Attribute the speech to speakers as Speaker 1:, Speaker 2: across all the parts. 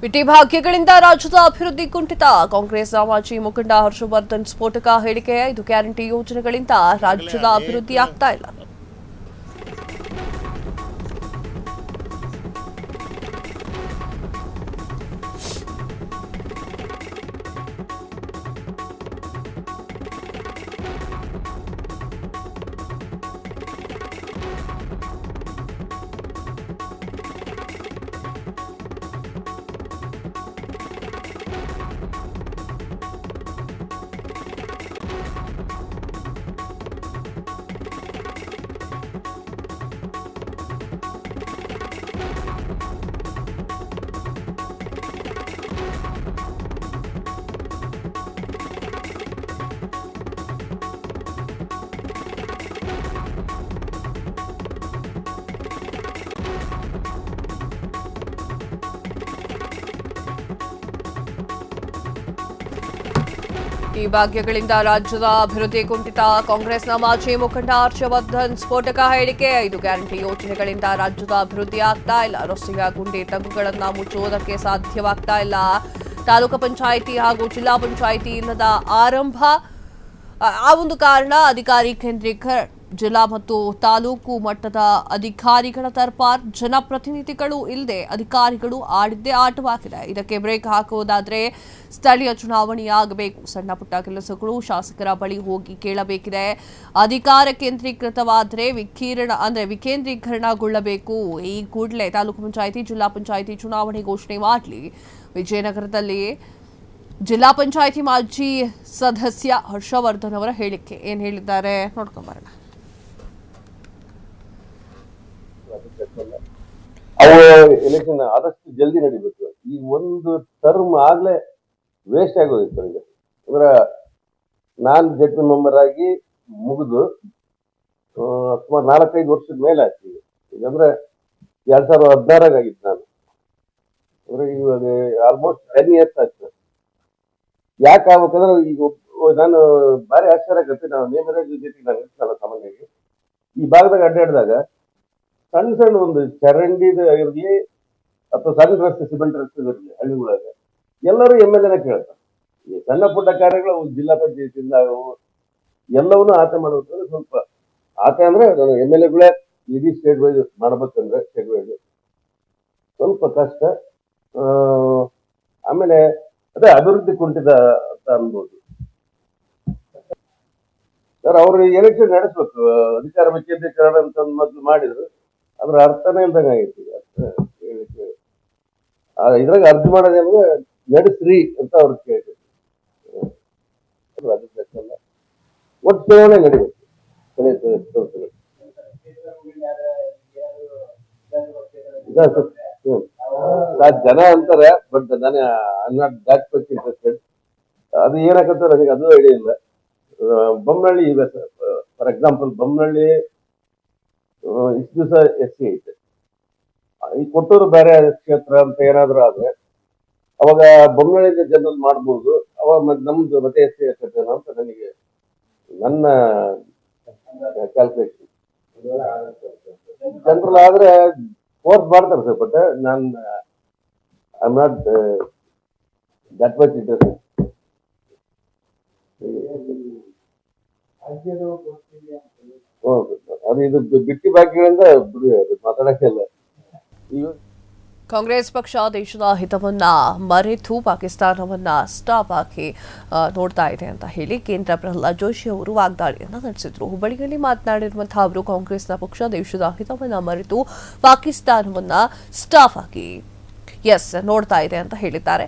Speaker 1: BT ಭಾಗ್ಯಗಳಿಂದ ರಾಜ್ಯದ ಅಭಿವೃದ್ಧಿ ಕುಂಠಿತ. ಕಾಂಗ್ರೆಸ್ನ ಮಾಜಿ ಮುಖಂಡ ಹರ್ಷವರ್ಧನ್ ಸ್ಫೋಟಕ ಹೇಳಿಕೆ. 5 ಗ್ಯಾರಂಟಿ ಯೋಜನೆಗಳಿಂದ ರಾಜ್ಯದ ಅಭಿವೃದ್ಧಿ ಆಗ್ತಾ ಇಲ್ಲ. ಈ ಭಾಗ್ಯಗಳಿಂದ ರಾಜ್ಯದ ಅಭಿವೃದ್ಧಿ ಕುಂಠಿತ. ಕಾಂಗ್ರೆಸ್ನ ಮಾಜಿ ಮುಖಂಡ ಹರ್ಷವರ್ಧನ್ ಸ್ಫೋಟಕ ಹೇಳಿಕೆ. 5 ಗ್ಯಾರಂಟಿ ಯೋಜನೆಗಳಿಂದ ರಾಜ್ಯದ ಅಭಿವೃದ್ಧಿ ಆಗ್ತಾ ಇಲ್ಲ. ರಸ್ತೆಯ ಗುಂಡಿ ತಗ್ಗುಗಳನ್ನು ಮುಚ್ಚುವುದಕ್ಕೆ ಸಾಧ್ಯವಾಗ್ತಾ ಇಲ್ಲ. ತಾಲೂಕು ಪಂಚಾಯಿತಿ ಹಾಗೂ ಜಿಲ್ಲಾ ಪಂಚಾಯಿತಿ ಇಲ್ಲದ ಆರಂಭ. ಆ ಒಂದು ಕಾರಣ ಅಧಿಕಾರಿ ಕೇಂದ್ರೀಕರಣ. ಜಿಲ್ಲಾ ಮತ್ತು ತಾಲೂಕು ಮಟ್ಟದ ಅಧಿಕಾರಿಗಳ ದರ್ಬಾರ್. ಜನಪ್ರತಿನಿಧಿಗಳು ಇಲ್ಲದೆ ಅಧಿಕಾರಿಗಳು ಆಡಿದ್ದೇ ಆಟವಾಗಿದೆ. ಇದಕ್ಕೆ ಬ್ರೇಕ್ ಹಾಕುವುದಾದ್ರೆ ಸ್ಥಳೀಯ ಚುನಾವಣೆಯಾಗಬೇಕು. ಸಣ್ಣ ಪುಟ್ಟ ಕೆಲಸಗಳು ಶಾಸಕರ ಬಳಿ ಹೋಗಿ ಕೇಳಬೇಕಿದೆ. ಅಧಿಕಾರ ಕೇಂದ್ರೀಕೃತವಾದರೆ ವಿಕೇಂದ್ರೀಕರಣಗೊಳ್ಳಬೇಕು. ಈ ಕೂಡಲೇ ತಾಲೂಕು ಪಂಚಾಯಿತಿ ಜಿಲ್ಲಾ ಪಂಚಾಯಿತಿ ಚುನಾವಣೆ ಘೋಷಣೆ ಮಾಡಲಿ. ವಿಜಯನಗರದಲ್ಲಿ ಜಿಲ್ಲಾ ಪಂಚಾಯಿತಿ ಮಾಜಿ ಸದಸ್ಯ ಹರ್ಷವರ್ಧನ್ ಅವರ ಹೇಳಿಕೆ. ಏನ್ ಹೇಳಿದ್ದಾರೆ ನೋಡ್ಕೊಂಬರೋಣ.
Speaker 2: ಅವು ಎಲೆಕ್ಷನ್ ಆದಷ್ಟು ಜಲ್ದಿ ನಡಿಬೇಕು. ಈ ಒಂದು ಟರ್ಮ್ ಆಗ್ಲೇ ವೇಸ್ಟ್ ಆಗೋದಿತ್ತು ನನಗೆ. ಅಂದ್ರೆ ನಾನ್ ಜಡ್ಪಿ ಮೆಂಬರ್ ಆಗಿ ಮುಗಿದು ಸುಮಾರು 4-5 ವರ್ಷದ ಮೇಲೆ ಆಯ್ತು. ಈಗಂದ್ರೆ 2016 ಆಗಿತ್ತು ನಾನು. ಅಂದ್ರೆ ಇವಾಗ ಆಲ್ಮೋಸ್ಟ್ 10 ಇಯರ್ಸ್ ಆಯ್ತು. ಯಾಕೆ ಆಗ್ಬೇಕಂದ್ರೆ ಈಗ ನಾನು ಭಾರಿ ಆಶ್ಚರ್ಯ ಆಗತ್ತೆ. ನಾವು ನೇಮರಾಜ್ ಜೊತೆಗೆ ನಾನು ಇರ್ತಲ್ಲ ಸಾಮಾನ್ಯವಾಗಿ ಈ ಭಾಗದಾಗ ಅಡ್ಡಾಡಿದಾಗ ಸಣ್ಣ ಒಂದು ಚರಂಡಿದ ಇರಲಿ ಅಥವಾ ಸಣ್ಣ ರಸ್ತೆ ಸಿಮೆಂಟ್ ರಸ್ತೆ ಇರಲಿ ಹಳ್ಳಿಗಳಾಗ ಎಲ್ಲರೂ MLA ಕೇಳ್ತಾರೆ. ಈ ಸಣ್ಣ ಪುಟ್ಟ ಕಾರ್ಯಗಳು ಜಿಲ್ಲಾ ಪಂಚಾಯತಿಯಿಂದ ಎಲ್ಲವನ್ನೂ ಆತೆ ಮಾಡಬೇಕಂದ್ರೆ ಸ್ವಲ್ಪ ಆತೆ ಅಂದ್ರೆ ನಾನು MLAಗಳೇ ಇಡೀ ಸ್ಟೇಟ್ ವೈಸ್ ಮಾಡ್ಬೇಕಂದ್ರೆ ಸ್ಟೇಟ್ ವೈಸ್ ಸ್ವಲ್ಪ ಕಷ್ಟ. ಆಮೇಲೆ ಅದೇ ಅಭಿವೃದ್ಧಿ ಕುಂಠಿತ ಅಂತ ಅನ್ಬೋದು ಸರ್. ಅವ್ರು ಎಲೆಕ್ಷನ್ ನಡೆಸ್ಬೇಕು. ಅಧಿಕಾರ ವಿಕೇಂದ್ರೀಕರಣ ಅಂತ ಮೊದಲು ಮಾಡಿದ್ರು. ಅದ್ರ ಅರ್ಥನೇ ಇಲ್ದಂಗ ಆಗೈತಿ. ಹೇಳಿಕೆ ಇದ್ರಾಗ ಅರ್ಥ ಮಾಡೋದೇನಂದ್ರೆ ನಡೆಸ್ರಿ ಅಂತ ಅವ್ರಿಗೆ ಕೇಳಿದ್ರು. ಒಟ್ಟು ಚುನಾವಣೆ ನಡಿಬೇಕು. ಜನ ಅಂತಾರೆ, ಬಟ್ ನಾನು I not that much interested. ಅದು ಏನಾಗತ್ತ ನನಗೆ ಅದು ಐಡಿಯಾ ಇಲ್ಲ. ಬೊಮ್ಮನಹಳ್ಳಿ ಇದೆ ಸರ್, ಫಾರ್ ಎಕ್ಸಾಂಪಲ್ ಬೊಮ್ಮನಹಳ್ಳಿ ಇಷ್ಟು ದಿವಸ SC ಐತೆ. ಈ ಕೊಟ್ಟೂರು ಬೇರೆ ಕ್ಷೇತ್ರ ಅಂತ ಏನಾದ್ರು ಆದ್ರೆ ಅವಾಗ ಬೊಮ್ಮನಹಳ್ಳಿಯಿಂದ ಜನರಲ್ ಮಾಡ್ಬೋದು. ಅವಾಗ ನಮ್ದು ಮತ್ತೆ SC ಆಗ್ತೇನೋ ಅಂತ ನನಗೆ ನನ್ನ ಕ್ಯಾಲ್ಕುಲೇಷನ್. ಜನರಲ್ ಆದ್ರೆ ಫೋರ್ಸ್ ಮಾಡ್ತಾರೆ ಸರ್, ಬಟ್ ನಾನು I am not that much interested. ಅದು ಇದು ಬಿಟ್ಟಿ ಭಾಗ್ಯಗಳಿಂದ ಮಾತಾಡಕ್ಕೆ ಇಲ್ಲ.
Speaker 1: ಕಾಂಗ್ರೆಸ್ ಪಕ್ಷ ದೇಶದ ಹಿತವನ್ನ ಮರೆತು ಪಾಕಿಸ್ತಾನವನ್ನ ಸ್ಟಾಪ್ ಹಾಕಿ ನೋಡ್ತಾ ಇದೆ ಅಂತ ಹೇಳಿ ಕೇಂದ್ರ ಪ್ರಹ್ಲಾದ್ ಜೋಶಿ ಅವರು ವಾಗ್ದಾಳಿಯನ್ನ ನಡೆಸಿದ್ರು. ಹುಬ್ಬಳ್ಳಿಯಲ್ಲಿ ಮಾತನಾಡಿರುವಂತಹ ಅವರು ಕಾಂಗ್ರೆಸ್ನ ಪಕ್ಷ ದೇಶದ ಹಿತವನ್ನ ಮರೆತು ಪಾಕಿಸ್ತಾನವನ್ನ ಸ್ಟಾಪ್ ಹಾಕಿ ನೋಡ್ತಾ ಇದೆ ಅಂತ ಹೇಳಿದ್ದಾರೆ.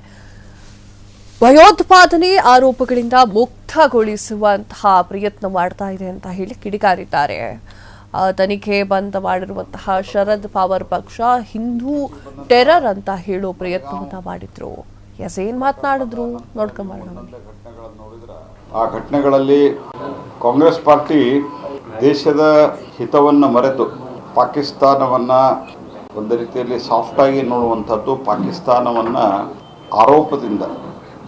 Speaker 1: ಭಯೋತ್ಪಾದನೆ ಆರೋಪಗಳಿಂದ ಮುಕ್ತಗೊಳಿಸುವಂತಹ ಪ್ರಯತ್ನ ಮಾಡ್ತಾ ಇದೆ ಅಂತ ಹೇಳಿ ಕಿಡಿಕಾರಿದ್ದಾರೆ. ತನಿಖೆ ಬಂದ್ ಮಾಡಿರುವಂತಹ ಶರದ್ ಪವಾರ್ ಪಕ್ಷ ಹಿಂದೂ ಟೆರರ್ ಅಂತ ಹೇಳೋ ಪ್ರಯತ್ನವನ್ನ ಮಾಡಿದ್ರು. ಏನ್ ಮಾತನಾಡಿದ್ರು ನೋಡ್ಕೊಂಬರೋಣ.
Speaker 3: ಆ ಘಟನೆಗಳಲ್ಲಿ ಕಾಂಗ್ರೆಸ್ ಪಾರ್ಟಿ ದೇಶದ ಹಿತವನ್ನು ಮರೆತು ಪಾಕಿಸ್ತಾನವನ್ನು ಒಂದು ರೀತಿಯಲ್ಲಿ ಸಾಫ್ಟಾಗಿ ನೋಡುವಂಥದ್ದು, ಪಾಕಿಸ್ತಾನವನ್ನು ಆರೋಪದಿಂದ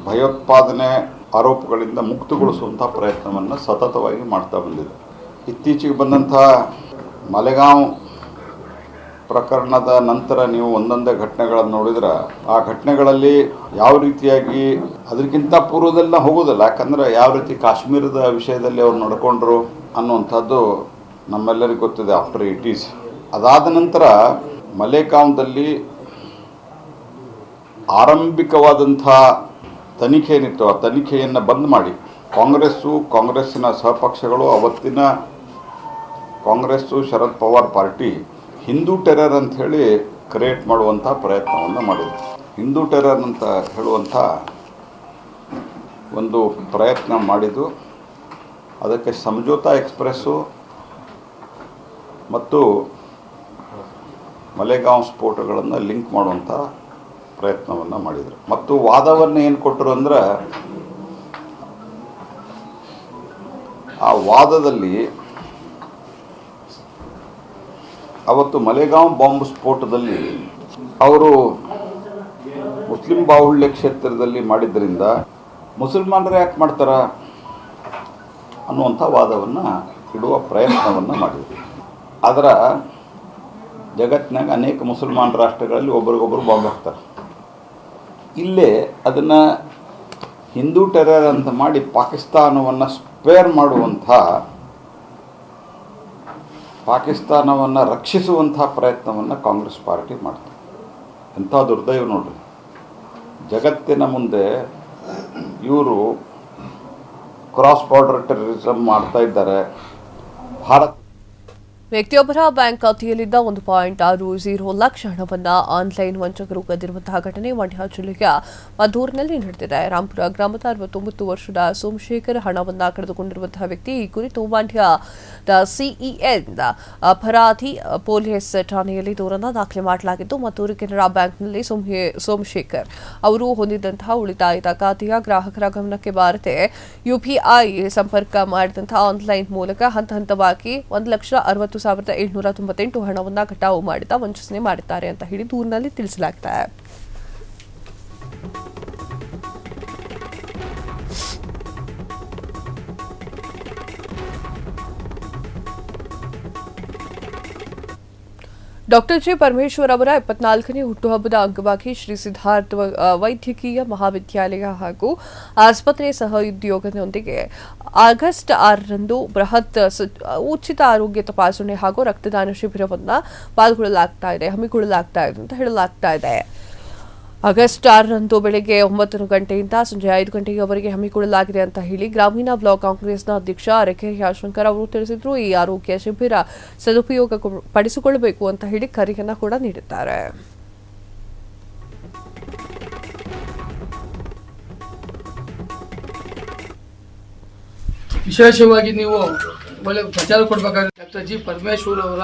Speaker 3: ಭಯೋತ್ಪಾದನೆ ಆರೋಪಗಳಿಂದ ಮುಕ್ತಗೊಳಿಸುವಂಥ ಪ್ರಯತ್ನವನ್ನು ಸತತವಾಗಿ ಮಾಡ್ತಾ ಬಂದಿದೆ. ಇತ್ತೀಚೆಗೆ ಬಂದಂಥ ಮಲೆಗಾಂವ್ ಪ್ರಕರಣದ ನಂತರ ನೀವು ಒಂದೊಂದೇ ಘಟನೆಗಳನ್ನು ನೋಡಿದ್ರೆ ಆ ಘಟನೆಗಳಲ್ಲಿ ಯಾವ ರೀತಿಯಾಗಿ ಅದಕ್ಕಿಂತ ಪೂರ್ವದೆಲ್ಲ ಹೋಗೋದಿಲ್ಲ. ಯಾಕಂದರೆ ಯಾವ ರೀತಿ ಕಾಶ್ಮೀರದ ವಿಷಯದಲ್ಲಿ ಅವ್ರು ನಡ್ಕೊಂಡ್ರು ಅನ್ನುವಂಥದ್ದು ನಮ್ಮೆಲ್ಲರಿಗೂ ಗೊತ್ತಿದೆ. ಆಫ್ಟರ್ 80s ಅದಾದ ನಂತರ ಮಲೇಗಾಂವ್ದಲ್ಲಿ ಆರಂಭಿಕವಾದಂಥ ತನಿಖೆ ಏನಿತ್ತು ಆ ತನಿಖೆಯನ್ನು ಬಂದ್ ಮಾಡಿ ಕಾಂಗ್ರೆಸ್ಸಿನ ಸಹಪಕ್ಷಗಳು ಅವತ್ತಿನ ಕಾಂಗ್ರೆಸ್ಸು ಶರದ್ ಪವಾರ್ ಪಾರ್ಟಿ ಹಿಂದೂ ಟೆರರ್ ಅಂತ ಹೇಳಿ ಕ್ರಿಯೇಟ್ ಮಾಡುವಂಥ ಪ್ರಯತ್ನವನ್ನು ಮಾಡಿದ್ರು. ಹಿಂದೂ ಟೆರರ್ ಅಂತ ಹೇಳುವಂಥ ಒಂದು ಪ್ರಯತ್ನ ಮಾಡಿದ್ದು ಅದಕ್ಕೆ ಸಮಜೋತಾ ಎಕ್ಸ್ಪ್ರೆಸ್ಸು ಮತ್ತು ಮಲೇಗಾಂವ್ ಸ್ಫೋಟಗಳನ್ನು ಲಿಂಕ್ ಮಾಡುವಂಥ ಪ್ರಯತ್ನವನ್ನು ಮಾಡಿದರು. ಮತ್ತು ವಾದವನ್ನು ಏನು ಕೊಟ್ಟರು ಅಂದರೆ ಆ ವಾದದಲ್ಲಿ ಅವತ್ತು ಮಲೇಗಾಂವ್ ಬಾಂಬ್ ಸ್ಫೋಟದಲ್ಲಿ ಅವರು ಮುಸ್ಲಿಂ ಬಾಹುಳ್ಯ ಕ್ಷೇತ್ರದಲ್ಲಿ ಮಾಡಿದ್ದರಿಂದ ಮುಸಲ್ಮಾನರು ಯಾಕೆ ಮಾಡ್ತಾರ ಅನ್ನುವಂಥ ವಾದವನ್ನು ಇಡುವ ಪ್ರಯತ್ನವನ್ನು ಮಾಡಿದರು. ಅದರ ಜಗತ್ತಿನಾಗ ಅನೇಕ ಮುಸಲ್ಮಾನ ರಾಷ್ಟ್ರಗಳಲ್ಲಿ ಒಬ್ರಿಗೊಬ್ಬರು ಬಾಂಬ್ ಹಾಕ್ತಾರೆ. ಇಲ್ಲೇ ಅದನ್ನು ಹಿಂದೂ ಟೆರರ್ ಅಂತ ಮಾಡಿ ಪಾಕಿಸ್ತಾನವನ್ನು ಸ್ಪೇರ್ ಮಾಡುವಂಥ, ಪಾಕಿಸ್ತಾನವನ್ನು ರಕ್ಷಿಸುವಂಥ ಪ್ರಯತ್ನವನ್ನು ಕಾಂಗ್ರೆಸ್ ಪಾರ್ಟಿ ಮಾಡ್ತಾರೆ. ಎಂಥ ದುರ್ದೈವ ನೋಡ್ರಿ, ಜಗತ್ತಿನ ಮುಂದೆ ಇವರು ಕ್ರಾಸ್ ಬಾರ್ಡರ್ ಟೆರರಿಸಮ್ ಮಾಡ್ತಾ ಇದ್ದಾರೆ. ಭಾರತ
Speaker 1: ವ್ಯಕ್ತಿಯೊಬ್ಬರ ಬ್ಯಾಂಕ್ ಖಾತೆಯಲ್ಲಿದ್ದ 1.60 ಲಕ್ಷ ಹಣವನ್ನು ಆನ್ಲೈನ್ ವಂಚಕರು ಕದ್ದಿರುವಂತಹ ಘಟನೆ ಮಂಡ್ಯ ಜಿಲ್ಲೆಯ ಮದ್ದೂರಿನಲ್ಲಿ ನಡೆದಿದೆ. ರಾಂಪುರ ಗ್ರಾಮದ 69 ವರ್ಷದ ಸೋಮಶೇಖರ್ ಹಣವನ್ನು ಕಳೆದುಕೊಂಡಿರುವಂತಹ ವ್ಯಕ್ತಿ. ಈ ಕುರಿತು ಮಂಡ್ಯದ ಸಿಇಎನ್ ಅಪರಾಧಿ ಪೊಲೀಸ್ ಠಾಣೆಯಲ್ಲಿ ದೂರನ್ನು ದಾಖಲೆ ಮಾಡಲಾಗಿದ್ದು, ಮದ್ದೂರು ಕೆನರಾ ಬ್ಯಾಂಕ್ನಲ್ಲಿ ಸೋಮಶೇಖರ್ ಅವರು ಹೊಂದಿದ್ದಂತಹ ಉಳಿತಾಯದ ಖಾತೆಯ ಗ್ರಾಹಕರ ಗಮನಕ್ಕೆ ಬಾರದೆ ಯುಪಿಐ ಸಂಪರ್ಕ ಮಾಡಿದಂತಹ ಆನ್ಲೈನ್ ಮೂಲಕ ಹಂತ ಹಂತವಾಗಿ 1,60,798 ಹಣವನ್ನು ಕಟಾವು ಮಾಡಿದ ವಂಚನೆ ಮಾಡಿದ್ದಾರೆ ಅಂತ ಹೇಳಿ ದೂರಿನಲ್ಲಿ ತಿಳಿಸಲಾಗಿದೆ. ಡಾಕ್ಟರ್ ಜಿ ಪರಮೇಶ್ವರ್ ಅವರ 74ನೇ ಹುಟ್ಟುಹಬ್ಬದ ಅಂಗವಾಗಿ ಶ್ರೀ ಸಿದ್ಧಾರ್ಥ ವೈದ್ಯಕೀಯ ಮಹಾವಿದ್ಯಾಲಯ ಹಾಗೂ ಆಸ್ಪತ್ರೆ ಸಹೋದ್ಯೋಗದೊಂದಿಗೆ ಆಗಸ್ಟ್ 6ರಂದು ಬೃಹತ್ ಉಚಿತ ಆರೋಗ್ಯ ತಪಾಸಣೆ ಹಾಗೂ ರಕ್ತದಾನ ಶಿಬಿರವನ್ನು ಹಮ್ಮಿಕೊಳ್ಳಲಾಗ್ತಾ ಇದೆ ಅಂತ ಹೇಳಲಾಗ್ತಾ ಇದೆ. ಆಗಸ್ಟ್ 6ರಂದು ಬೆಳಗ್ಗೆ 9 ಗಂಟೆಯಿಂದ ಸಂಜೆ 5 ಗಂಟೆಯವರೆಗೆ ಹಮ್ಮಿಕೊಳ್ಳಲಾಗಿದೆ ಅಂತ ಹೇಳಿ ಗ್ರಾಮೀಣ ಬ್ಲಾಕ್ ಕಾಂಗ್ರೆಸ್ನ ಅಧ್ಯಕ್ಷ ಅರೆಕೆರೆ ಶಂಕರ್ ಅವರು ತಿಳಿಸಿದ್ರು. ಈ ಆರೋಗ್ಯ ಶಿಬಿರ ಸದುಪಯೋಗ ಪಡಿಸಿಕೊಳ್ಳಬೇಕು ಅಂತ ಹೇಳಿ ಕರೆಯನ್ನ ಕೂಡ ನೀಡಿದ್ದಾರೆ.
Speaker 4: ವಿಶೇಷವಾಗಿ ನೀವು ಒಳ್ಳೆ ಪ್ರಚಾರ ಕೊಡಬೇಕಾದ್ರೆ ಡಾಕ್ಟರ್ ಜಿ ಪರಮೇಶ್ವರ್ ಅವರ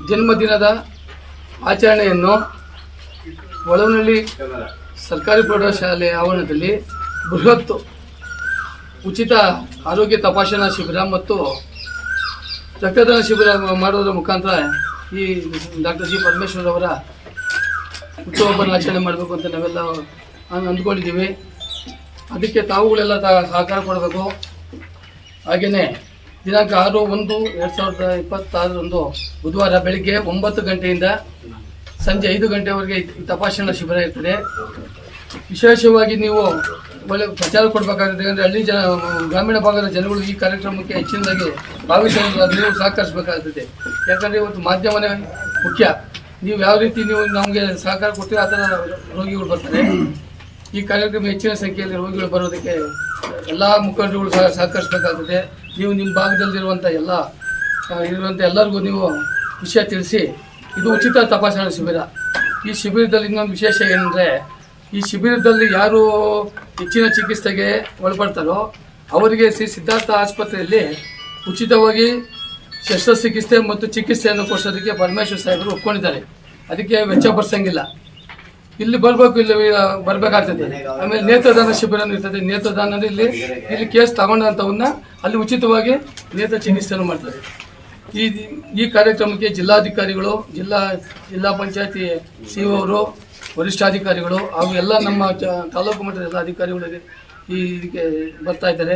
Speaker 4: ಜನ್ಮದಿನದ ಆಚರಣೆಯನ್ನು ಒಳವನಹಳ್ಳಿ ಸರ್ಕಾರಿ ಪ್ರೌಢಶಾಲೆ ಆವರಣದಲ್ಲಿ ಬೃಹತ್ ಉಚಿತ ಆರೋಗ್ಯ ತಪಾಸಣಾ ಶಿಬಿರ ಮತ್ತು ರಕ್ತದಾನ ಶಿಬಿರ ಮಾಡೋದ್ರ ಮುಖಾಂತರ ಈ ಡಾಕ್ಟರ್ ಜಿ ಪರಮೇಶ್ವರ್ ಅವರ ಹುಟ್ಟುಹಬ್ಬನ ಆಚರಣೆ ಮಾಡಬೇಕು ಅಂತ ನಾವೆಲ್ಲ ಅಂದ್ಕೊಂಡಿದ್ದೀವಿ. ಅದಕ್ಕೆ ತಾವುಗಳೆಲ್ಲ ಸಹಕಾರ ಕೊಡಬೇಕು. ಹಾಗೆಯೇ ದಿನಾಂಕ 6/1/2026 ಬುಧವಾರ ಬೆಳಿಗ್ಗೆ 9 ಗಂಟೆಯಿಂದ ಸಂಜೆ 5 ಗಂಟೆವರೆಗೆ ಈ ತಪಾಸಣಾ ಶಿಬಿರ ಇರ್ತದೆ. ವಿಶೇಷವಾಗಿ ನೀವು ಒಳ್ಳೆ ಪ್ರಚಾರ ಕೊಡಬೇಕಾಗುತ್ತೆ. ಅಂದರೆ ಹಳ್ಳಿ ಗ್ರಾಮೀಣ ಭಾಗದ ಜನಗಳು ಈ ಕಾರ್ಯಕ್ರಮಕ್ಕೆ ಹೆಚ್ಚಿನದಾಗಿ ಭಾಗವಹಿಸಲು ನೀವು ಸಹಕರಿಸಬೇಕಾಗುತ್ತದೆ. ಯಾಕಂದರೆ ಇವತ್ತು ಮಾಧ್ಯಮನೇ ಮುಖ್ಯ. ನೀವು ಯಾವ ರೀತಿ ನೀವು ನಮಗೆ ಸಹಕಾರ ಕೊಡ್ತೀವಿ ಆ ಥರ ರೋಗಿಗಳು ಬರ್ತಾರೆ. ಈ ಕಾರ್ಯಕ್ರಮ ಹೆಚ್ಚಿನ ಸಂಖ್ಯೆಯಲ್ಲಿ ರೋಗಿಗಳು ಬರೋದಕ್ಕೆ ಎಲ್ಲ ಮುಖಂಡರುಗಳು ಸಹಕರಿಸಬೇಕಾಗುತ್ತದೆ. ನೀವು ನಿಮ್ಮ ಭಾಗದಲ್ಲಿರುವಂಥ ಎಲ್ಲರಿಗೂ ನೀವು ವಿಷಯ ತಿಳಿಸಿ. ಇದು ಉಚಿತ ತಪಾಸಣಾ ಶಿಬಿರ. ಈ ಶಿಬಿರದಲ್ಲಿ ಇನ್ನೊಂದು ವಿಶೇಷ ಏನಂದರೆ, ಈ ಶಿಬಿರದಲ್ಲಿ ಯಾರು ಹೆಚ್ಚಿನ ಚಿಕಿತ್ಸೆಗೆ ಒಳಪಡ್ತಾರೋ ಅವರಿಗೆ ಶ್ರೀ ಸಿದ್ಧಾರ್ಥ ಆಸ್ಪತ್ರೆಯಲ್ಲಿ ಉಚಿತವಾಗಿ ಶಸ್ತ್ರಚಿಕಿತ್ಸೆ ಮತ್ತು ಚಿಕಿತ್ಸೆಯನ್ನು ಕೊಡಿಸೋದಕ್ಕೆ ಪರಮೇಶ್ವರ್ ಸಾಹೇಬರು ಒಪ್ಕೊಂಡಿದ್ದಾರೆ. ಅದಕ್ಕೆ ವೆಚ್ಚ ಬರ್ಸಂಗಿಲ್ಲ. ಇಲ್ಲಿ ಬರಬೇಕಾಗ್ತದೆ. ಆಮೇಲೆ ನೇತ್ರದಾನ ಶಿಬಿರ ಇರ್ತದೆ. ನೇತ್ರದಾನ ಇಲ್ಲಿ ಕೇಸ್ ತಗೊಂಡಂಥವನ್ನ ಅಲ್ಲಿ ಉಚಿತವಾಗಿ ನೇತ್ರ ಚಿಕಿತ್ಸೆಯನ್ನು ಮಾಡ್ತಾರೆ. ಈ ಕಾರ್ಯಕ್ರಮಕ್ಕೆ ಜಿಲ್ಲಾಧಿಕಾರಿಗಳು, ಜಿಲ್ಲಾ ಪಂಚಾಯತಿ ಸಿಇಒ ಅವರು, ವರಿಷ್ಠಾಧಿಕಾರಿಗಳು ಹಾಗೂ ಎಲ್ಲ ನಮ್ಮ ತಾಲೂಕು ಮಟ್ಟದ ಎಲ್ಲ ಅಧಿಕಾರಿಗಳು ಇದಕ್ಕೆ ಬರ್ತಾ ಇದ್ದಾರೆ.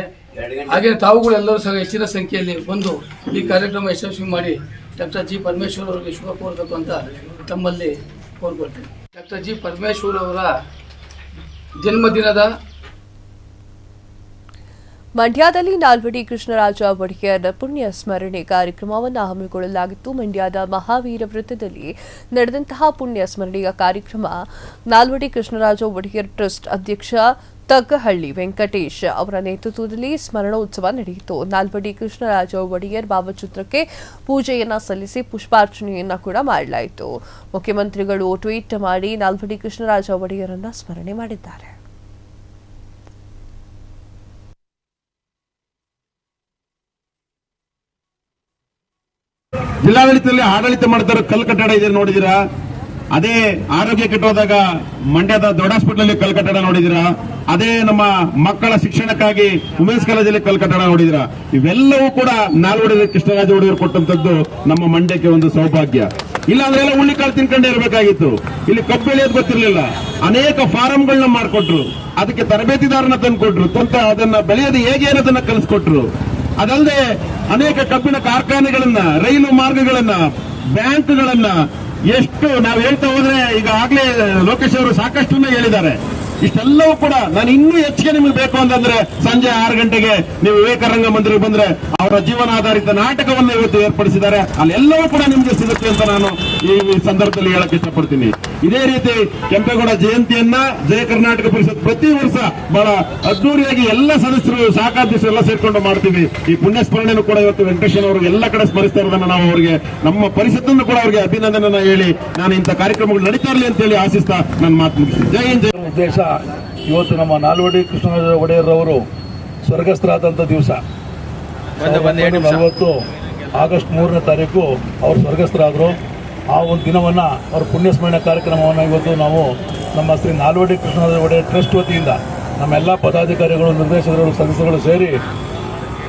Speaker 4: ಹಾಗೆ ತಾವುಗಳೆಲ್ಲರೂ ಸಹ ಹೆಚ್ಚಿನ ಸಂಖ್ಯೆಯಲ್ಲಿ ಬಂದು ಈ ಕಾರ್ಯಕ್ರಮ ಯಶಸ್ವಿ ಮಾಡಿ ಡಾಕ್ಟರ್ ಜಿ ಪರಮೇಶ್ವರ್ ಅವರಿಗೆ ಶುಭ ಕೋರಬೇಕು ಅಂತ ತಮ್ಮಲ್ಲಿ ಕೋರ್ಕೊಳ್ತೇನೆ. ಡಾಕ್ಟರ್ ಜಿ ಪರಮೇಶ್ವರ್ ಅವರ ಜನ್ಮದಿನದ
Speaker 1: ಮಂಡ್ಯದಲ್ಲಿ ನಾಲ್ವಡಿ ಕೃಷ್ಣರಾಜ ಒಡೆಯರ್ ಪುಣ್ಯ ಸ್ಮರಣೆ ಕಾರ್ಯಕ್ರಮವನ್ನು ಹಮ್ಮಿಕೊಳ್ಳಲಾಗಿತ್ತು. ಮಂಡ್ಯದ ಮಹಾವೀರ ವೃತ್ತದಲ್ಲಿ ನಡೆದಂತಹ ಪುಣ್ಯ ಸ್ಮರಣೆಯ ಕಾರ್ಯಕ್ರಮ ನಾಲ್ವಡಿ ಕೃಷ್ಣರಾಜ ಒಡೆಯರ್ ಟ್ರಸ್ಟ್ ಅಧ್ಯಕ್ಷ ತಗ್ಗಹಳ್ಳಿ ವೆಂಕಟೇಶ್ ಅವರ ನೇತೃತ್ವದಲ್ಲಿ ಸ್ಮರಣೋತ್ಸವ ನಡೆಯಿತು. ನಾಲ್ವಡಿ ಕೃಷ್ಣರಾಜ ಒಡೆಯರ್ ಭಾವಚಿತ್ರಕ್ಕೆ ಪೂಜೆಯನ್ನ ಸಲ್ಲಿಸಿ ಪುಷ್ಪಾರ್ಚನೆಯನ್ನ ಕೂಡ ಮಾಡಲಾಯಿತು. ಮುಖ್ಯಮಂತ್ರಿಗಳು ಟ್ವೀಟ್ ಮಾಡಿ ನಾಲ್ವಡಿ ಕೃಷ್ಣರಾಜ ಒಡೆಯರನ್ನ ಸ್ಮರಣೆ ಮಾಡಿದ್ದಾರೆ.
Speaker 5: ಜಿಲ್ಲಾಡಳಿತದಲ್ಲಿ ಆಡಳಿತ ಮಾಡ್ತಾರೆ ಕಲ್ಲು ಕಟ್ಟಡ ಇದೆ ನೋಡಿದಿರಾ? ಅದೇ ಆರೋಗ್ಯ ಕೆಟ್ಟೋದಾಗ ಮಂಡ್ಯದ ದೊಡ್ಡ ಹಾಸ್ಪಿಟಲ್ ಕಲ್ಲು ಕಟ್ಟಡ ನೋಡಿದಿರಾ? ಅದೇ ನಮ್ಮ ಮಕ್ಕಳ ಶಿಕ್ಷಣಕ್ಕಾಗಿ ವುಮೆನ್ಸ್ ಕಾಲೇಜಲ್ಲಿ ಕಲ್ಲು ಕಟ್ಟಡ ನೋಡಿದಿರಾ? ಇವೆಲ್ಲವೂ ಕೂಡ ನಾಲ್ವಡಿ ಕೃಷ್ಣರಾಜ ಒಡೆಯರು ಕೊಟ್ಟಂತದ್ದು ನಮ್ಮ ಮಂಡ್ಯಕ್ಕೆ ಒಂದು ಸೌಭಾಗ್ಯ. ಇಲ್ಲ ಅಂದ್ರೆ ಎಲ್ಲ ಹುಳ್ಳಿಕಾಳು ತಿನ್ಕೊಂಡೇ ಇರಬೇಕಾಗಿತ್ತು. ಇಲ್ಲಿ ಕಬ್ಬು ಬೆಳೆಯೋದು ಗೊತ್ತಿರಲಿಲ್ಲ. ಅನೇಕ ಫಾರಂಗಳನ್ನ ಮಾಡಿಕೊಟ್ರು, ಅದಕ್ಕೆ ತರಬೇತಿದಾರನ ತಂದುಕೊಟ್ರು, ಅದನ್ನ ಬೆಳೆಯೋದು ಹೇಗೆ ಅನ್ನೋದನ್ನ ಕಲಿಸ್ಕೊಟ್ರು. ಅದಲ್ಲದೆ ಅನೇಕ ಕಬ್ಬಿನ ಕಾರ್ಖಾನೆಗಳನ್ನ, ರೈಲು ಮಾರ್ಗಗಳನ್ನ, ಬ್ಯಾಂಕ್ಗಳನ್ನ ಎಷ್ಟು ನಾವು ಹೇಳ್ತಾ ಹೋದ್ರೆ ಈಗಾಗಲೇ ಲೋಕೇಶ್ ಅವರು ಸಾಕಷ್ಟು ಹೇಳಿದ್ದಾರೆ. ಇಷ್ಟೆಲ್ಲವೂ ಕೂಡ ನಾನು ಇನ್ನೂ ಹೆಚ್ಚಿಗೆ ನಿಮಗೆ ಬೇಕು ಅಂತಂದ್ರೆ ಸಂಜೆ 6 ಗಂಟೆಗೆ ನೀವು ವಿವೇಕರಂಗ ಮಂದಿರಕ್ಕೆ ಬಂದ್ರೆ ಅವರ ಜೀವನಾಧಾರಿತ ನಾಟಕವನ್ನು ಇವತ್ತು ಏರ್ಪಡಿಸಿದ್ದಾರೆ. ಅಲ್ಲೆಲ್ಲವೂ ಕೂಡ ನಿಮ್ಗೆ ಸಿಗುತ್ತೆ ಅಂತ ನಾನು ಈ ಸಂದರ್ಭದಲ್ಲಿ ಹೇಳಕ್ ಇಷ್ಟಪಡ್ತೀನಿ. ಇದೇ ರೀತಿ ಕೆಂಪೇಗೌಡ ಜಯಂತಿಯನ್ನ ಜಯ ಕರ್ನಾಟಕ ಪರಿಷತ್ ಪ್ರತಿ ವರ್ಷ ಬಹಳ ಅದ್ದೂರಿಯಾಗಿ ಎಲ್ಲ ಸದಸ್ಯರು ಸಹಕಾರ್ಯದರ್ಶಿಗಳು ಎಲ್ಲ ಸೇರ್ಕೊಂಡು ಮಾಡ್ತೀವಿ. ಈ ಪುಣ್ಯ ಸ್ಮರಣೆಯನ್ನು ಕೂಡ ಇವತ್ತು ವೆಂಕಟೇಶನ್ ಅವರು ಎಲ್ಲ ಕಡೆ ಸ್ಮರಿಸ್ತಾ ಇರೋದನ್ನ ನಾವು ಅವರಿಗೆ ನಮ್ಮ ಪರಿಷತ್ತನ್ನು ಕೂಡ ಅವರಿಗೆ ಅಭಿನಂದನೆ ಹೇಳಿ ನಾನು ಇಂಥ ಕಾರ್ಯಕ್ರಮಗಳು ನಡೀತಾ ಇರಲಿ ಅಂತ ಹೇಳಿ ಆಶಿಸ್ತಾ ನನ್ನ ಮಾತು ಮುಗಿಸ್ತೀನಿ. ಜೈ ಹಿಂದ್.
Speaker 6: ಉದ್ದೇಶ ಇವತ್ತು ನಮ್ಮ ನಾಲ್ವಡಿ ಕೃಷ್ಣರಾಜ ಒಡೆಯರ್ ಅವರು ಸ್ವರ್ಗಸ್ಥರಾದಂಥ ದಿವಸ 1940 ಆಗಸ್ಟ್ 3ನೇ ತಾರೀಕು ಅವರು ಸ್ವರ್ಗಸ್ಥರಾದರು. ಆ ಒಂದು ದಿನವನ್ನು ಅವ್ರ ಪುಣ್ಯಸ್ಮರಣೆ ಕಾರ್ಯಕ್ರಮವನ್ನು ಇವತ್ತು ನಾವು ನಮ್ಮ ಶ್ರೀ ನಾಲ್ವಡಿ ಕೃಷ್ಣರಾಜ ಒಡೆಯರ್ ಟ್ರಸ್ಟ್ ವತಿಯಿಂದ ನಮ್ಮೆಲ್ಲ ಪದಾಧಿಕಾರಿಗಳು, ನಿರ್ದೇಶಕರು, ಸದಸ್ಯರು ಸೇರಿ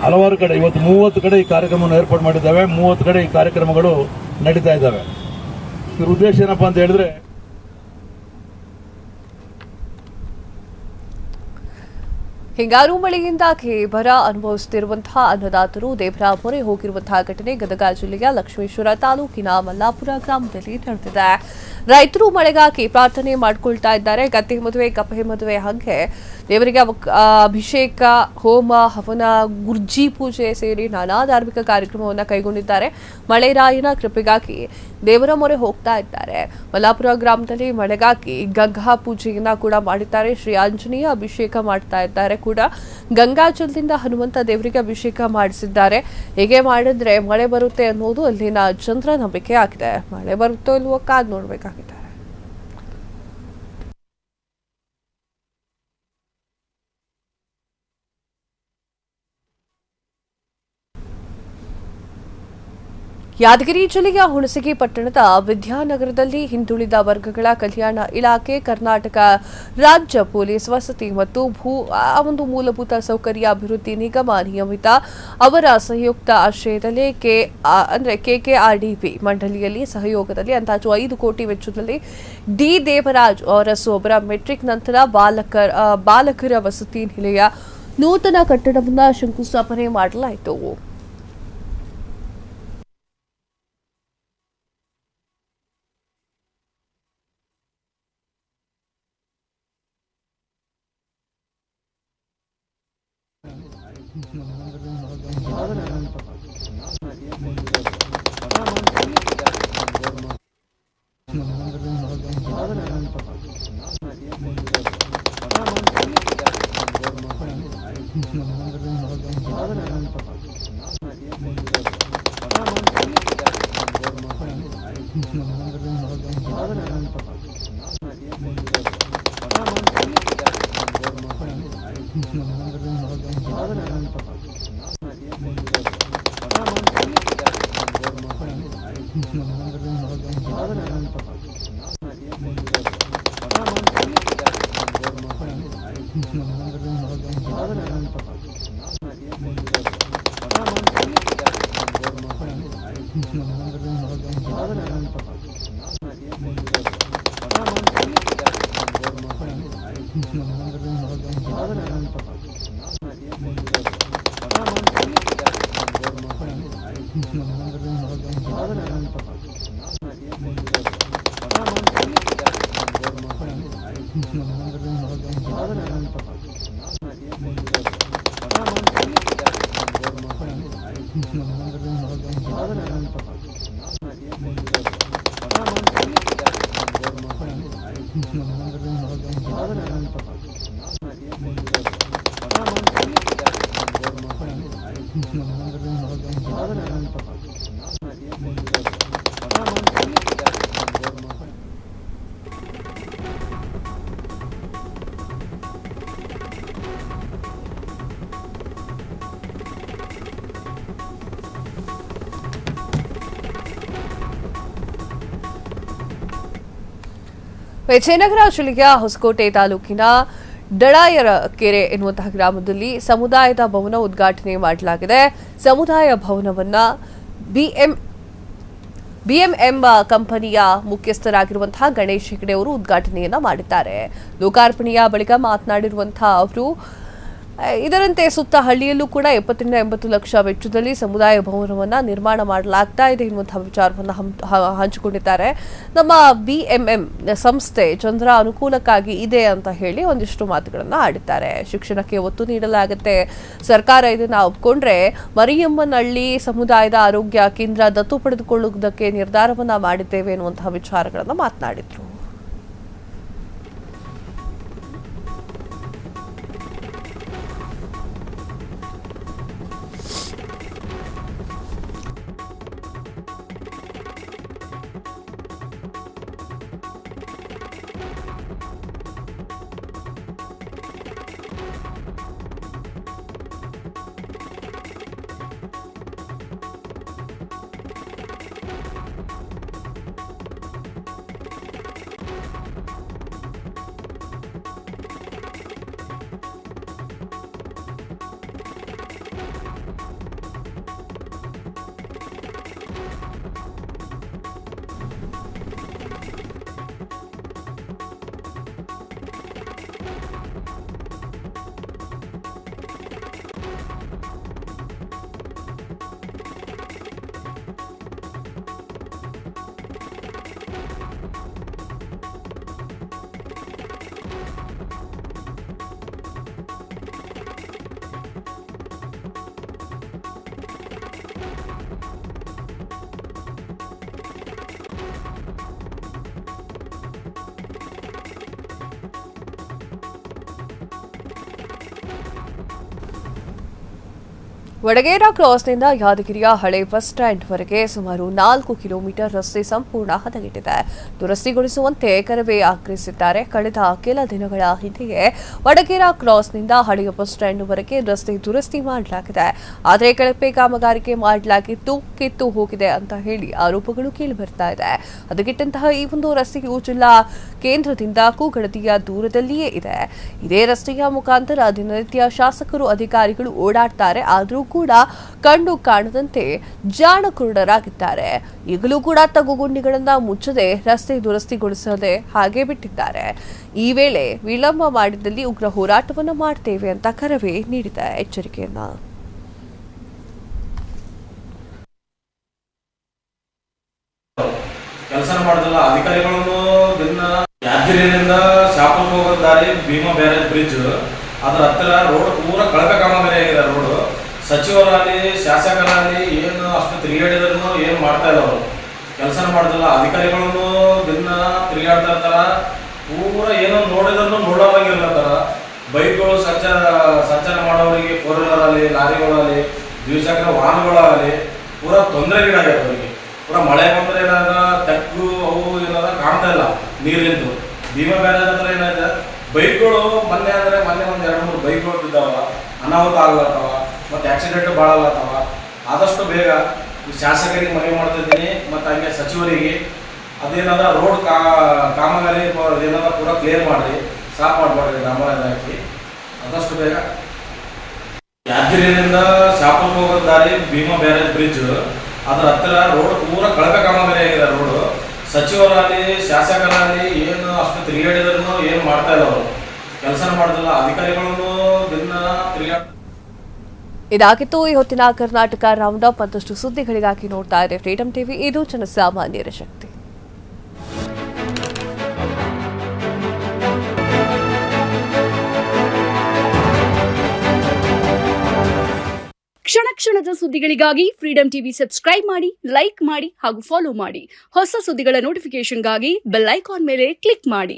Speaker 6: ಹಲವಾರು ಕಡೆ ಇವತ್ತು 30 ಕಡೆ ಈ ಕಾರ್ಯಕ್ರಮವನ್ನು ಏರ್ಪಾಡು ಮಾಡಿದ್ದಾವೆ. 30 ಕಡೆ ಈ ಕಾರ್ಯಕ್ರಮಗಳು ನಡೀತಾ ಇದ್ದಾವೆ. ಇದ್ರ ಉದ್ದೇಶ ಏನಪ್ಪ ಅಂತ ಹೇಳಿದ್ರೆ,
Speaker 1: ಹಿಂಗಾರು ಮಳೆಯಿಂದಾಗಿ ಬರ ಅನುಭವಿಸುತ್ತಿರುವಂತಹ ಅನ್ನದಾತರು ದೇವರ ಮೊರೆ ಹೋಗಿರುವಂತಹ ಘಟನೆ ಗದಗ ಜಿಲ್ಲೆಯ ಲಕ್ಷ್ಮೇಶ್ವರ ತಾಲೂಕಿನ ಮಲ್ಲಾಪುರ ಗ್ರಾಮದಲ್ಲಿ ನಡೆದಿದೆ. ರೈತರು ಮಳೆಗಾಗಿ ಪ್ರಾರ್ಥನೆ ಮಾಡಿಕೊಳ್ತಾ ಇದ್ದಾರೆ. ಗದ್ದೆ ಮದುವೆ, ಕಪ್ಪೆ ಮದುವೆ ಹಾಗೆ ದೇವರಿಗೆ ಅಭಿಷೇಕ, ಹೋಮ, ಹವನ, ಗುರ್ಜಿ ಪೂಜೆ ಸೇರಿ ನಾನಾ ಧಾರ್ಮಿಕ ಕಾರ್ಯಕ್ರಮವನ್ನು ಕೈಗೊಂಡಿದ್ದಾರೆ. ಮಳೆರಾಯನ ಕೃಪೆಗಾಗಿ ದೇವರ ಮೊರೆ ಹೋಗ್ತಾ ಇದ್ದಾರೆ. ಮಲ್ಲಾಪುರ ಗ್ರಾಮದಲ್ಲಿ ಮಳೆಗಾಗಿ ಗಂಗಾ ಪೂಜೆಯನ್ನ ಕೂಡ ಮಾಡಿದ್ದಾರೆ. ಶ್ರೀ ಆಂಜನೇಯ ಅಭಿಷೇಕ ಮಾಡ್ತಾ ಇದ್ದಾರೆ. ಕೂಡ ಗಂಗಾಜಲದಿಂದ ಹನುಮಂತ ದೇವರಿಗೆ ಅಭಿಷೇಕ ಮಾಡಿಸಿದ್ದಾರೆ. ಹೀಗೆ ಮಾಡಿದ್ರೆ ಮಳೆ ಬರುತ್ತೆ ಅನ್ನೋದು ಅಲ್ಲಿನ ಜನರ ನಂಬಿಕೆ ಆಗಿದೆ. ಮಳೆ ಬರುತ್ತೋ ಇಲ್ವೋ ಕಾದ್ ನೋಡ್ಬೇಕಾಗಿದೆ. ಯಾದಗಿರಿ ಜಿಲ್ಲೆಯ ಹುಣಸಗಿ ಪಟ್ಟಣದ ವಿದ್ಯಾನಗರದಲ್ಲಿ ಹಿಂದುಳಿದ ವರ್ಗಗಳ ಕಲ್ಯಾಣ ಇಲಾಖೆ, ಕರ್ನಾಟಕ ರಾಜ್ಯ ಪೊಲೀಸ್ ವಸತಿ ಮತ್ತು ಮೂಲಭೂತ ಸೌಕರ್ಯ ಅಭಿವೃದ್ಧಿ ನಿಗಮ ನಿಯಮಿತ ಅವರ ಸಂಯುಕ್ತ ಆಶ್ರಯದಲ್ಲಿ ಕೆಕೆಆರ್ಡಿಬಿ ಮಂಡಳಿಯಲ್ಲಿ ಸಹಯೋಗದಲ್ಲಿ ಅಂದಾಜು 5 ಕೋಟಿ ವೆಚ್ಚದಲ್ಲಿ ಡಿ ದೇವರಾಜ್ ಅರಸು ಅವರ ಮೆಟ್ರಿಕ್ ನಂತರ ಬಾಲಕರ ವಸತಿ ನಿಲಯ ನೂತನ ಕಟ್ಟಡವನ್ನು ಶಂಕುಸ್ಥಾಪನೆ ಮಾಡಲಾಯಿತು. ವಿಜಯನಗರ ಜಿಲ್ಲೆಯ ಹೊಸಕೋಟೆ ತಾಲೂಕಿನ ಡಳಾಯರ ಕೆರೆ ಎನ್ನುವಂತಹ ಗ್ರಾಮದಲ್ಲಿ ಸಮುದಾಯದ ಭವನ ಉದ್ಘಾಟನೆ ಮಾಡಲಾಗಿದೆ. ಸಮುದಾಯ ಭವನವನ್ನ ಬಿಎಂಎಂ ಕಂಪನಿಯ ಮುಖ್ಯಸ್ಥರಾಗಿರುವಂತಹ ಗಣೇಶ್ ಹೆಗಡೆ ಅವರು ಉದ್ಘಾಟನೆಯನ್ನ ಮಾಡಿದ್ದಾರೆ. ಲೋಕಾರ್ಪಣೆಯ ಬಳಿಕ ಮಾತನಾಡಿರುವಂತಹ ಅವರು ಇದರಂತೆ ಸುತ್ತ ಹಳ್ಳಿಯಲ್ಲೂ ಕೂಡ 70-80 ಲಕ್ಷ ವೆಚ್ಚದಲ್ಲಿ ಸಮುದಾಯ ಭವನವನ್ನು ನಿರ್ಮಾಣ ಮಾಡಲಾಗ್ತಾ ಇದೆ ಎನ್ನುವಂತಹ ವಿಚಾರವನ್ನು ಹಂಚಿಕೊಂಡಿದ್ದಾರೆ. ನಮ್ಮ ಬಿಎಂಎಂ ಸಂಸ್ಥೆ ಜನರ ಅನುಕೂಲಕ್ಕಾಗಿ ಇದೆ ಅಂತ ಹೇಳಿ ಒಂದಿಷ್ಟು ಮಾತುಗಳನ್ನು ಆಡಿದ್ದಾರೆ. ಶಿಕ್ಷಣಕ್ಕೆ ಒತ್ತು ನೀಡಲಾಗುತ್ತೆ, ಸರ್ಕಾರ ಇದನ್ನು ಒಪ್ಪಿಕೊಂಡ್ರೆ ಮರಿಯಮ್ಮನಹಳ್ಳಿ ಸಮುದಾಯದ ಆರೋಗ್ಯ ಕೇಂದ್ರ ದತ್ತು ಪಡೆದುಕೊಳ್ಳುವುದಕ್ಕೆ ನಿರ್ಧಾರವನ್ನ ಮಾಡಿದ್ದೇವೆ ಎನ್ನುವಂತಹ ವಿಚಾರಗಳನ್ನು ಮಾತನಾಡಿದ್ರು. ವಡಗೇರ ಕ್ರಾಸ್ನಿಂದ ಯಾದಗಿರಿಯ ಹಳೆ ಬಸ್ ಸ್ಟ್ಯಾಂಡ್ವರೆಗೆ ಸುಮಾರು 4 ಕಿಲೋಮೀಟರ್ ರಸ್ತೆ ಸಂಪೂರ್ಣ ಹದಗೆಟ್ಟಿದೆ. ದುರಸ್ತಿಗೊಳಿಸುವಂತೆ ಕರವೇ ಆಗ್ರಹಿಸಿದ್ದಾರೆ. ಕಳೆದ ಕೆಲ ದಿನಗಳ ಹಿಂದೆಯೇ ವಡಗೇರ ಕ್ರಾಸ್ನಿಂದ ಹಳೆಯ ಬಸ್ ಸ್ಟ್ಯಾಂಡ್ವರೆಗೆ ರಸ್ತೆ ದುರಸ್ತಿ ಮಾಡಲಾಗಿದೆ. ಆದರೆ ಕಳಪೆ ಕಾಮಗಾರಿಕೆ ಮಾಡಲಾಗಿದ್ದು ಕಿತ್ತು ಹೋಗಿದೆ ಅಂತ ಹೇಳಿ ಆರೋಪಗಳು ಕೇಳಿಬರ್ತಾ ಇದೆ. ಹದಗೆಟ್ಟಂತಹ ಈ ಒಂದು ರಸ್ತೆಯು ಜಿಲ್ಲಾ ಕೇಂದ್ರದಿಂದ ಕೂಗಡದಿಯ ದೂರದಲ್ಲಿಯೇ ಇದೆ. ಇದೇ ರಸ್ತೆಯ ಮುಖಾಂತರ ದಿನನಿತ್ಯ ಶಾಸಕರು ಅಧಿಕಾರಿಗಳು ಓಡಾಡ್ತಾರೆ. ಆದರೂ ಕೂಡ ಕಂಡು ಕಾಣದಂತೆ ಜಾಣಕುರುಡರಾಗಿದ್ದಾರೆ. ಈಗಲೂ ಕೂಡ ತಗ್ಗುಗುಂಡಿಗಳನ್ನ ಮುಚ್ಚದೆ ರಸ್ತೆ ದುರಸ್ತಿಗೊಳಿಸದೆ ಹಾಗೆ ಬಿಟ್ಟಿದ್ದಾರೆ. ಈ ವೇಳೆ ವಿಳಂಬ ಮಾಡಿದಲ್ಲಿ ಉಗ್ರ ಹೋರಾಟವನ್ನು ಮಾಡ್ತೇವೆ ಅಂತ ಕರವೇ ನೀಡಿದೆ ಎಚ್ಚರಿಕೆಯನ್ನ.
Speaker 7: ಕೆಲಸ ಮಾಡೋದಿಲ್ಲ ಅಧಿಕಾರಿಗಳನ್ನು ದಿನ ಯಾದಗಿರಿಯಿಂದ ಶಾಪುರ್ ಹೋಗೋ ದಾರಿ ಭೀಮಾ ಬ್ಯಾರೇಜ್ ಬ್ರಿಡ್ಜ್ ಅದರ ಹತ್ತಿರ ರೋಡ್ ಪೂರ ಕಳಪೆ ಕಾಮಗಾರಿ ಆಗಿದೆ. ರೋಡ್ ಸಚಿವರಾಗಲಿ ಶಾಸಕರಾಗಲಿ ಏನು ಅಷ್ಟು ತಿರುಗಾಡಿದ್ರು ಏನು ಮಾಡ್ತಾ ಇಲ್ಲ. ಅವರು ಕೆಲಸ ಮಾಡೋದಿಲ್ಲ ಅಧಿಕಾರಿಗಳನ್ನು ದಿನ ತಿರುಗಾಡ್ತಾ ಇರ್ತಾರ. ಪೂರ ಏನೋ ನೋಡಿದ್ರು ನೋಡೋವಾಗಿರ್ಲತ್ತಾರ. ಬೈಕ್ಗಳು ಸಂಚಾರ ಮಾಡೋರಿಗೆ ಫೋರ್ ವೀಲರ್ ಆಗಲಿ ಲಾರಿಗಳಾಗಲಿ ದ್ವಿಚಕ್ರ ವಾಹನಗಳಾಗಲಿ ಪೂರ ತೊಂದರೆಗೀಡಾಗ್ಯದ. ಅವರಿಗೆ ಪೂರ ಮಳೆ ಬಂದರೆ ಏನಾದ ತೆಗ್ಗು ಅವು ಏನಾದ ಕಾಣ್ತಾ ಇಲ್ಲ ನೀರಿಂದು. ಭೀಮಾ ಬ್ಯಾರೇಜ್ ಹತ್ರ ಏನಾಯ್ತು ಬೈಕ್ಗಳು ಮೊನ್ನೆ ಒಂದು 2-3 ಬೈಕ್ಗಳು ಬಿದ್ದಾವ, ಅನಾಹುತ ಆಗ್ಲತ್ತವ, ಮತ್ತು ಆಕ್ಸಿಡೆಂಟ್ ಭಾಳ ಆಗ್ಲತ್ತವ. ಆದಷ್ಟು ಬೇಗ ಶಾಸಕರಿಗೆ ಮನವಿ ಮಾಡ್ತಿದ್ದೀನಿ ಮತ್ತು ಹಂಗೆ ಸಚಿವರಿಗೆ ಅದೇನಾದ ರೋಡ್ ಕಾಮಗಾರಿ ಏನಾದ ಪೂರ ಕ್ಲಿಯರ್ ಮಾಡಿರಿ, ಸಾಫ್ ಮಾಡಬೇಡ್ರಿ ಡಾಂಬರ್ ಹಾಕಿ ಆದಷ್ಟು ಬೇಗ. ಯಾದಗಿರಿಯಿಂದ ಶಾಪುರ್ ಹೋಗೋ ದಾರಿ ಭೀಮಾ ಬ್ಯಾರೇಜ್ ಬ್ರಿಡ್ಜ್ ಅದರ ಹತ್ತಿರ ರೋಡ್ ಪೂರ ಕಳಪೆ ಕಾಮಗಾರಿ ಆಗಿದೆ. ರೋಡ್ ಸಚಿವರಾಗಲಿ ಶಾಸಕರಾಗಲಿ ಏನು ಅಷ್ಟು ತಿರುಗಾಡಿದ್ರು ಏನು ಮಾಡ್ತಾ ಇಲ್ಲ. ಅವರು ಕೆಲಸ ಮಾಡೋದಿಲ್ಲ ಅಧಿಕಾರಿಗಳನ್ನು ದಿನ ತಿರುಗಾಡ.
Speaker 1: ಇದಾಗಿತ್ತು ಈ ಹೊತ್ತಿನ ಕರ್ನಾಟಕ ರೌಂಡ್ ಅಪ್. ಮತ್ತಷ್ಟು ಸುದ್ದಿಗಳಿಗಾಗಿ ನೋಡ್ತಾ ಇದೆ ಫ್ರೀಡಂ ಟಿವಿ. ಇದು ಜನಸಾಮಾನ್ಯರ ಶಕ್ತಿ.
Speaker 8: ಕ್ಷಣ ಕ್ಷಣದ ಸುದ್ದಿಗಳಿಗಾಗಿ ಫ್ರೀಡಂ ಟಿವಿ ಸಬ್ಸ್ಕ್ರೈಬ್ ಮಾಡಿ, ಲೈಕ್ ಮಾಡಿ ಹಾಗೂ ಫಾಲೋ ಮಾಡಿ. ಹೊಸ ಸುದ್ದಿಗಳ ನೋಟಿಫಿಕೇಶನ್ಗಾಗಿ ಬೆಲ್ ಐಕಾನ್ ಮೇಲೆ ಕ್ಲಿಕ್ ಮಾಡಿ.